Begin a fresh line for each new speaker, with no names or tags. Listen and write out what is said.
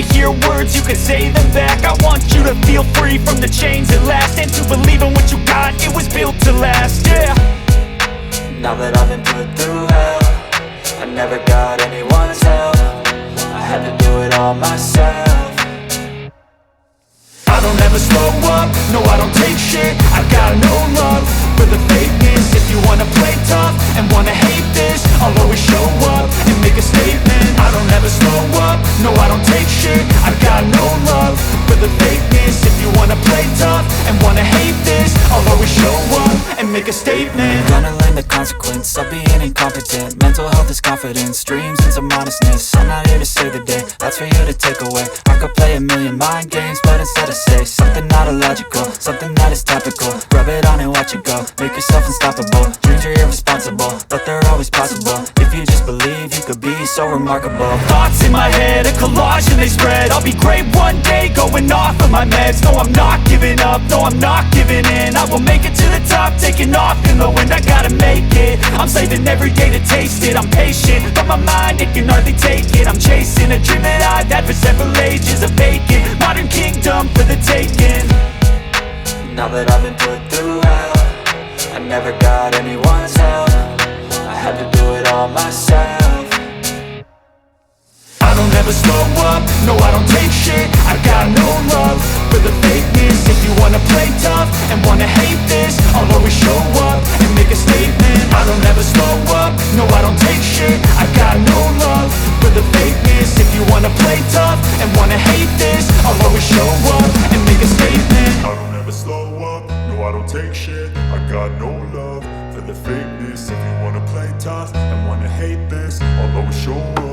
wanna hear words, you can say them back. I want you to feel free from the chains at last, and to believe in what you got, it was built to last, yeah.
Now that I've been put through hell, I never got anyone's help. I had to do it all myself.
I don't ever slow up, no I don't take shit. I've got no love for the fakeness. If you wanna play tough and wanna hate this, I'll always show up and make a statement. I don't ever slow up, no I don't take shit. I've got no love for the fakeness. If you wanna play tough and wanna hate this, I'll always show up and make a statement.
Gonna learn the consequence of being incompetent. Mental health is confidence, dreams into modestness. I'm not here to save the day, that's for you to take away. I could play a million mind games, but instead I say something not illogical, something that is topical. Rub it on and watch it go, make yourself unstoppable. Dreams are irresponsible, but they're always possible. If you just believe, you could be so remarkable.
Thoughts in my head, a collage and they spread. I'll be great one day, going off of my meds. No, I'm not giving up, no, I'm not giving in. I will make it to the top, taking off in the wind. I gotta make it, I'm saving every day to taste it. I'm patient, but my mind, it can hardly take it. I'm chasing a dream that I've had for several ages. A vacant, modern kingdom for the taking.
Now that I've been put through hell, I never got anyone's help. I had to do it all myself.
I don't ever slow up, no I don't take shit. I've got no love for the fakeness. If you wanna play tough and wanna hate this, I'll always show up and make a statement. I don't ever slow up, no I don't take shit. I've got no love for the fakeness. If you wanna play tough and wanna hate this, I'll always show up and make a statement.
I don't ever slow up, no I don't take shit. I got no love for the fakeness. If you wanna play tough and wanna hate this, I'll always show up.